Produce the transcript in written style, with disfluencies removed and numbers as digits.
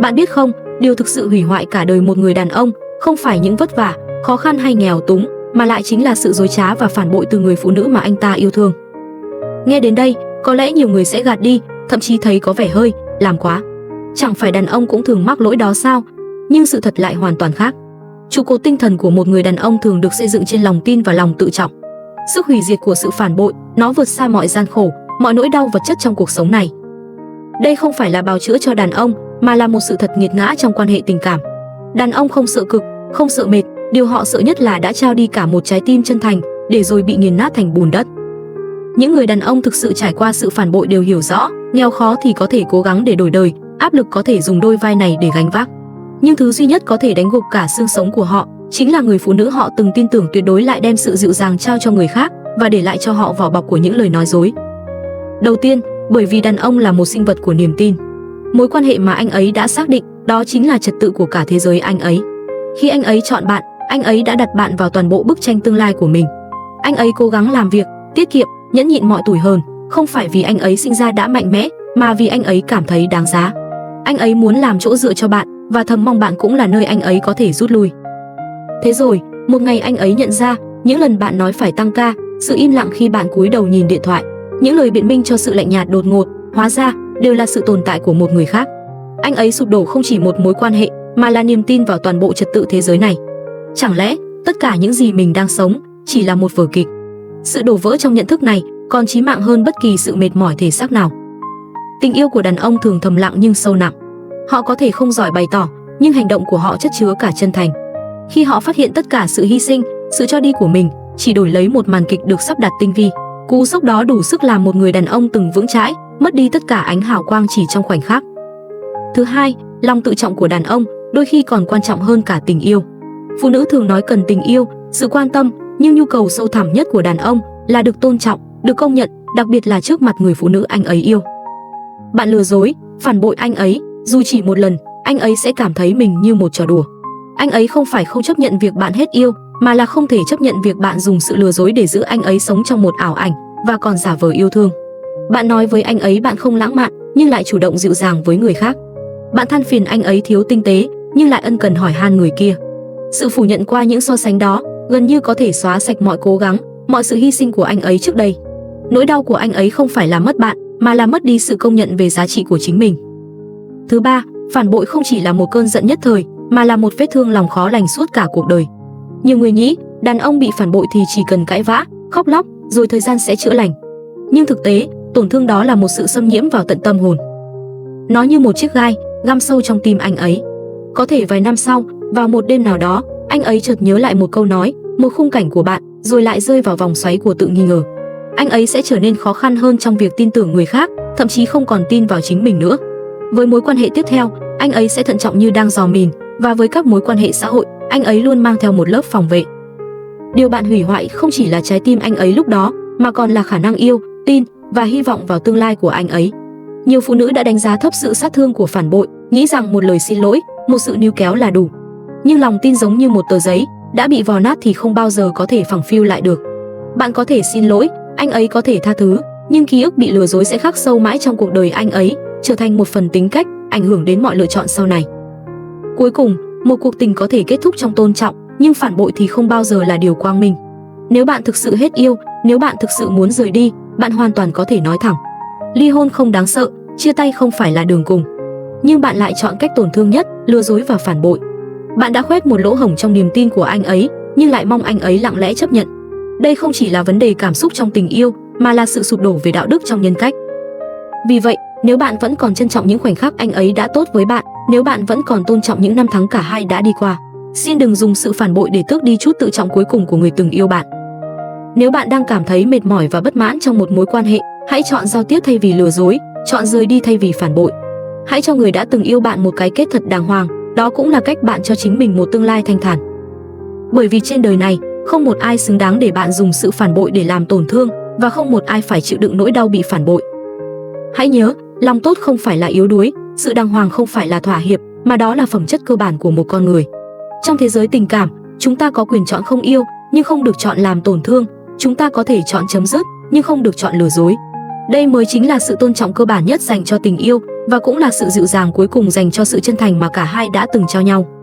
Bạn biết không, điều thực sự hủy hoại cả đời một người đàn ông không phải những vất vả, khó khăn hay nghèo túng, mà lại chính là sự dối trá và phản bội từ người phụ nữ mà anh ta yêu thương. Nghe đến đây, có lẽ nhiều người sẽ gạt đi, thậm chí thấy có vẻ hơi làm quá. Chẳng phải đàn ông cũng thường mắc lỗi đó sao? Nhưng sự thật lại hoàn toàn khác. Trụ cột tinh thần của một người đàn ông thường được xây dựng trên lòng tin và lòng tự trọng. Sức hủy diệt của sự phản bội, nó vượt xa mọi gian khổ, mọi nỗi đau vật chất trong cuộc sống này. Đây không phải là bào chữa cho đàn ông, mà là một sự thật nghiệt ngã trong quan hệ tình cảm. Đàn ông không sợ cực, không sợ mệt, điều họ sợ nhất là đã trao đi cả một trái tim chân thành, để rồi bị nghiền nát thành bùn đất. Những người đàn ông thực sự trải qua sự phản bội đều hiểu rõ, nghèo khó thì có thể cố gắng để đổi đời, áp lực có thể dùng đôi vai này để gánh vác. Nhưng thứ duy nhất có thể đánh gục cả xương sống của họ chính là người phụ nữ họ từng tin tưởng tuyệt đối lại đem sự dịu dàng trao cho người khác và để lại cho họ vỏ bọc của những lời nói dối. Đầu tiên, bởi vì đàn ông là một sinh vật của niềm tin. Mối quan hệ mà anh ấy đã xác định, đó chính là trật tự của cả thế giới anh ấy. Khi anh ấy chọn bạn, anh ấy đã đặt bạn vào toàn bộ bức tranh tương lai của mình. Anh ấy cố gắng làm việc, tiết kiệm, nhẫn nhịn mọi tủi hờn, không phải vì anh ấy sinh ra đã mạnh mẽ, mà vì anh ấy cảm thấy đáng giá. Anh ấy muốn làm chỗ dựa cho bạn, và thầm mong bạn cũng là nơi anh ấy có thể rút lui. Thế rồi, một ngày anh ấy nhận ra, những lần bạn nói phải tăng ca, sự im lặng khi bạn cúi đầu nhìn điện thoại, những lời biện minh cho sự lạnh nhạt đột ngột, hóa ra đều là sự tồn tại của một người khác. Anh ấy sụp đổ không chỉ một mối quan hệ, mà là niềm tin vào toàn bộ trật tự thế giới này. Chẳng lẽ tất cả những gì mình đang sống chỉ là một vở kịch? Sự đổ vỡ trong nhận thức này còn chí mạng hơn bất kỳ sự mệt mỏi thể xác nào. Tình yêu của đàn ông thường thầm lặng nhưng sâu nặng. Họ có thể không giỏi bày tỏ, nhưng hành động của họ chất chứa cả chân thành. Khi họ phát hiện tất cả sự hy sinh, sự cho đi của mình chỉ đổi lấy một màn kịch được sắp đặt tinh vi, cú sốc đó đủ sức làm một người đàn ông từng vững chãi mất đi tất cả ánh hào quang chỉ trong khoảnh khắc. Thứ hai, lòng tự trọng của đàn ông đôi khi còn quan trọng hơn cả tình yêu. Phụ nữ thường nói cần tình yêu, sự quan tâm, nhưng nhu cầu sâu thẳm nhất của đàn ông là được tôn trọng, được công nhận, đặc biệt là trước mặt người phụ nữ anh ấy yêu. Bạn lừa dối, phản bội anh ấy, dù chỉ một lần, anh ấy sẽ cảm thấy mình như một trò đùa. Anh ấy không phải không chấp nhận việc bạn hết yêu, mà là không thể chấp nhận việc bạn dùng sự lừa dối để giữ anh ấy sống trong một ảo ảnh và còn giả vờ yêu thương. Bạn nói với anh ấy bạn không lãng mạn, nhưng lại chủ động dịu dàng với người khác. Bạn than phiền anh ấy thiếu tinh tế, nhưng lại ân cần hỏi han người kia. Sự phủ nhận qua những so sánh đó gần như có thể xóa sạch mọi cố gắng, mọi sự hy sinh của anh ấy trước đây. Nỗi đau của anh ấy không phải là mất bạn, mà là mất đi sự công nhận về giá trị của chính mình. Thứ ba, phản bội không chỉ là một cơn giận nhất thời, mà là một vết thương lòng khó lành suốt cả cuộc đời. Nhiều người nghĩ đàn ông bị phản bội thì chỉ cần cãi vã, khóc lóc, rồi thời gian sẽ chữa lành. Nhưng thực tế, tổn thương đó là một sự xâm nhiễm vào tận tâm hồn. Nó như một chiếc gai găm sâu trong tim anh ấy. Có thể vài năm sau, vào một đêm nào đó, anh ấy chợt nhớ lại một câu nói, một khung cảnh của bạn, rồi lại rơi vào vòng xoáy của tự nghi ngờ. Anh ấy sẽ trở nên khó khăn hơn trong việc tin tưởng người khác, thậm chí không còn tin vào chính mình nữa. Với mối quan hệ tiếp theo, anh ấy sẽ thận trọng như đang dò mìn, và với các mối quan hệ xã hội, anh ấy luôn mang theo một lớp phòng vệ. Điều bạn hủy hoại không chỉ là trái tim anh ấy lúc đó, mà còn là khả năng yêu, tin và hy vọng vào tương lai của anh ấy. Nhiều phụ nữ đã đánh giá thấp sự sát thương của phản bội, nghĩ rằng một lời xin lỗi, một sự níu kéo là đủ. Nhưng lòng tin giống như một tờ giấy, đã bị vò nát thì không bao giờ có thể phẳng phiu lại được. Bạn có thể xin lỗi, anh ấy có thể tha thứ, nhưng ký ức bị lừa dối sẽ khắc sâu mãi trong cuộc đời anh ấy, trở thành một phần tính cách, ảnh hưởng đến mọi lựa chọn sau này. Cuối cùng, một cuộc tình có thể kết thúc trong tôn trọng, nhưng phản bội thì không bao giờ là điều quang minh. Nếu bạn thực sự hết yêu, nếu bạn thực sự muốn rời đi, bạn hoàn toàn có thể nói thẳng. Ly hôn không đáng sợ, chia tay không phải là đường cùng. Nhưng bạn lại chọn cách tổn thương nhất, lừa dối và phản bội. Bạn đã khoét một lỗ hổng trong niềm tin của anh ấy, nhưng lại mong anh ấy lặng lẽ chấp nhận. Đây không chỉ là vấn đề cảm xúc trong tình yêu, mà là sự sụp đổ về đạo đức trong nhân cách. Vì vậy, nếu bạn vẫn còn trân trọng những khoảnh khắc anh ấy đã tốt với bạn, nếu bạn vẫn còn tôn trọng những năm tháng cả hai đã đi qua, xin đừng dùng sự phản bội để tước đi chút tự trọng cuối cùng của người từng yêu bạn. Nếu bạn đang cảm thấy mệt mỏi và bất mãn trong một mối quan hệ, hãy chọn giao tiếp thay vì lừa dối, chọn rời đi thay vì phản bội. Hãy cho người đã từng yêu bạn một cái kết thật đàng hoàng, đó cũng là cách bạn cho chính mình một tương lai thanh thản. Bởi vì trên đời này, không một ai xứng đáng để bạn dùng sự phản bội để làm tổn thương, và không một ai phải chịu đựng nỗi đau bị phản bội. Hãy nhớ, lòng tốt không phải là yếu đuối, sự đàng hoàng không phải là thỏa hiệp, mà đó là phẩm chất cơ bản của một con người. Trong thế giới tình cảm, chúng ta có quyền chọn không yêu, nhưng không được chọn làm tổn thương. Chúng ta có thể chọn chấm dứt, nhưng không được chọn lừa dối. Đây mới chính là sự tôn trọng cơ bản nhất dành cho tình yêu và cũng là sự dịu dàng cuối cùng dành cho sự chân thành mà cả hai đã từng trao nhau.